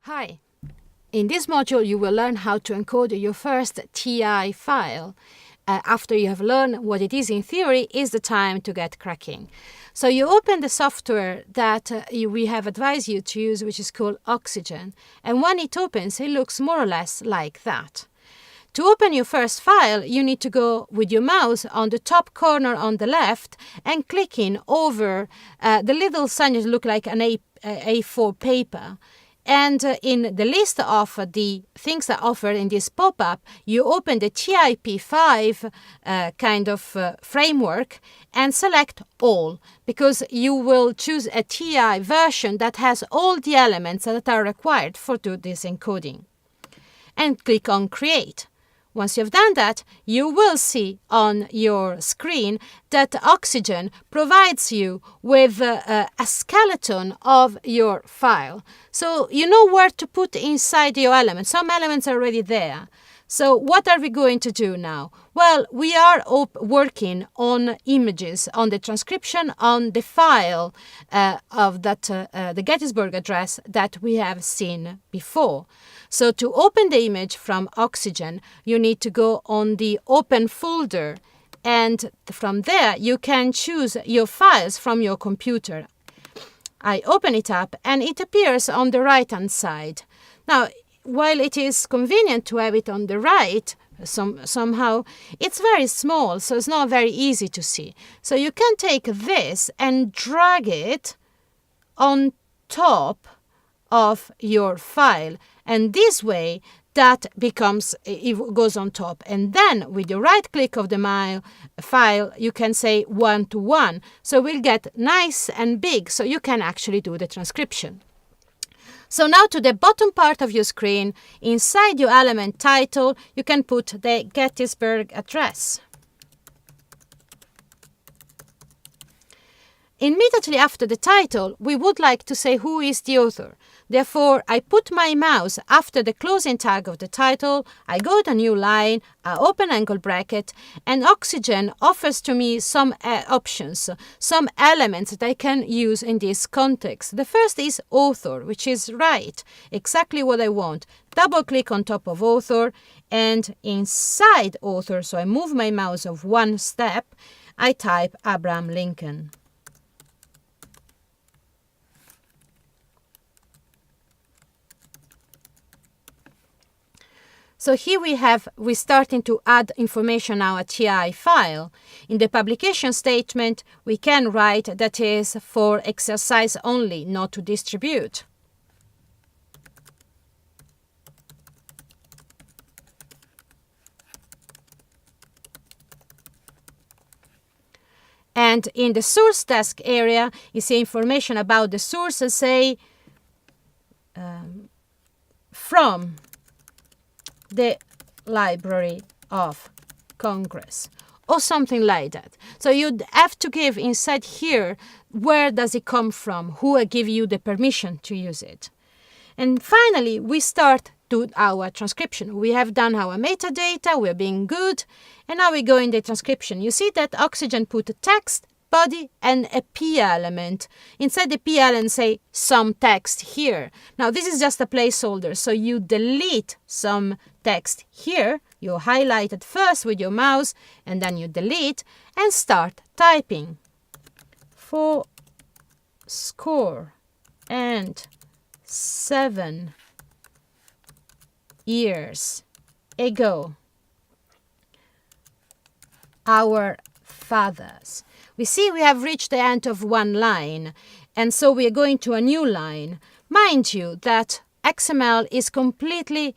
Hi. In this module, you will learn how to encode your first TI file. After you have learned what it is in theory, is the time to get cracking. So you open the software that we have advised you to use, which is called Oxygen. And when it opens, it looks more or less like that. To open your first file, you need to go with your mouse on the top corner on the left and clicking over the little sign that look like an A4 paper. And in the list of the things that are offered in this pop-up, you open the TIP5 framework and select all, because you will choose a TI version that has all the elements that are required for do this encoding. And click on Create. Once you've done that, you will see on your screen that Oxygen provides you with a skeleton of your file. So you know where to put inside your elements. Some elements are already there. So what are we going to do now? Well, we are working on images, on the transcription, on the file of the Gettysburg Address that we have seen before. So to open the image from Oxygen, you need to go on the Open folder, and from there you can choose your files from your computer. I open it up and it appears on the right-hand side. Now, while it is convenient to have it on the right, somehow, it's very small, so it's not very easy to see. So you can take this and drag it on top of your file, and this way that it goes on top. And then with the right click of the file, you can say 1 to 1. So we'll get nice and big, so you can actually do the transcription. So now to the bottom part of your screen, inside your element title, you can put the Gettysburg Address. Immediately after the title, we would like to say who is the author. Therefore, I put my mouse after the closing tag of the title, I go to a new line, I open angle bracket, and Oxygen offers to me some options, some elements that I can use in this context. The first is author, which is right, exactly what I want. Double click on top of author, and inside author, so I move my mouse of one step, I type Abraham Lincoln. So here we're starting to add information now a TI file. In the publication statement, we can write that is for exercise only, not to distribute. And in the source task area, you see information about the sources, say, from the Library of Congress, or something like that. So you'd have to give inside here, where does it come from, who give you the permission to use it. And finally, we start to our transcription. We have done our metadata, we're being good, and now we go in the transcription. You see that Oxygen put a text, body, and a P element. Inside the P element, say some text here. Now this is just a placeholder, so you delete some text here. You highlight it first with your mouse, and then you delete and start typing. 77 years ago, our fathers. We see we have reached the end of one line, and so we are going to a new line. Mind you that XML is completely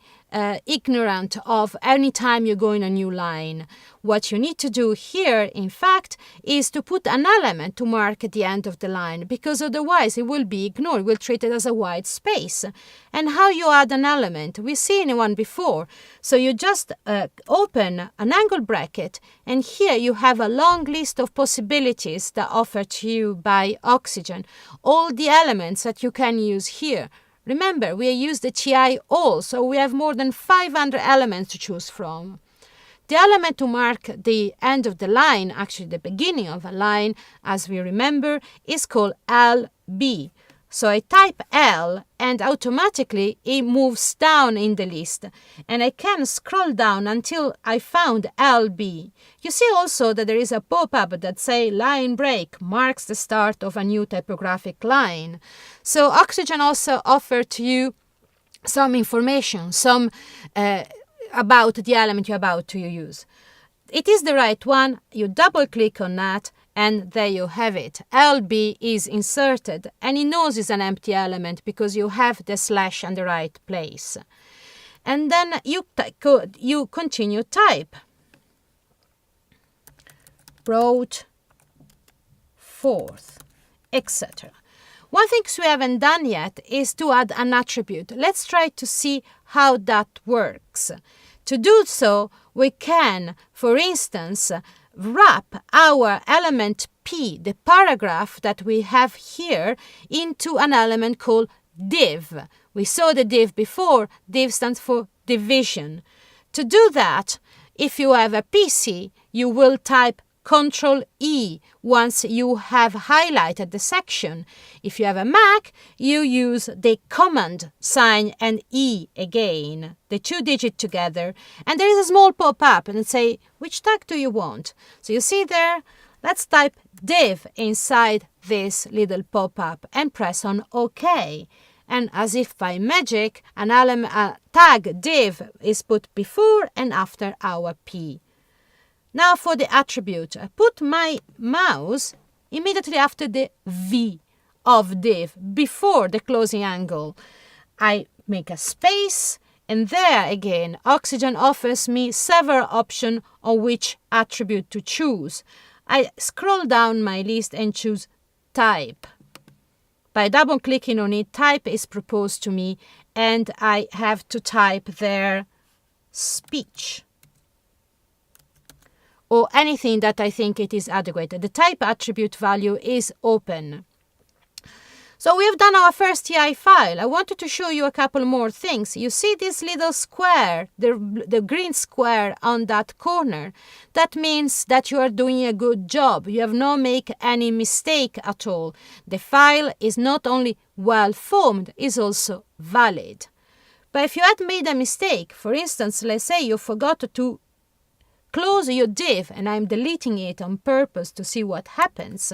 ignorant of any time you go in a new line. What you need to do here, in fact, is to put an element to mark at the end of the line, because otherwise it will be ignored. We'll treat it as a white space. And how you add an element? We've seen one before. So you just open an angle bracket, and here you have a long list of possibilities that are offered to you by Oxygen. All the elements that you can use here. Remember, we use the TI all, so we have more than 500 elements to choose from. The element to mark the end of the line, actually the beginning of a line, as we remember, is called LB. So I type L and automatically it moves down in the list. And I can scroll down until I found LB. You see also that there is a pop-up that says line break marks the start of a new typographic line. So Oxygen also offers to you some information, about the element you're about to use. It is the right one, you double click on that, and there you have it. LB is inserted, and it knows it's an empty element because you have the slash in the right place. And then you continue type. Brought forth, etc. One thing we haven't done yet is to add an attribute. Let's try to see how that works. To do so, we can, for instance, wrap our element P, the paragraph that we have here, into an element called div. We saw the div before. Div stands for division. To do that, if you have a PC, you will type Ctrl E once you have highlighted the section. If you have a Mac, you use the command sign and E again, the 2 digits together, and there is a small pop-up and it say, which tag do you want? So you see there, let's type div inside this little pop-up and press on OK. And as if by magic, a tag div is put before and after our P. Now for the attribute, I put my mouse immediately after the V of div, before the closing angle. I make a space, and there again, Oxygen offers me several options on which attribute to choose. I scroll down my list and choose type. By double clicking on it, type is proposed to me, and I have to type there speech, or anything that I think it is adequate. The type attribute value is open. So we have done our first TI file. I wanted to show you a couple more things. You see this little square, the green square on that corner. That means that you are doing a good job. You have not made any mistake at all. The file is not only well formed, is also valid. But if you had made a mistake, for instance, let's say you forgot to close your div, and I'm deleting it on purpose to see what happens,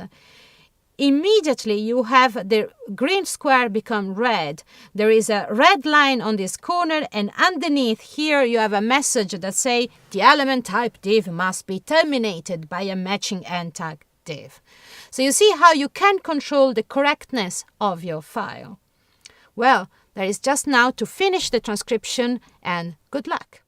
immediately you have the green square become red. There is a red line on this corner, and underneath here you have a message that say the element type div must be terminated by a matching end tag div. So you see how you can control the correctness of your file. Well, there is just now to finish the transcription, and good luck.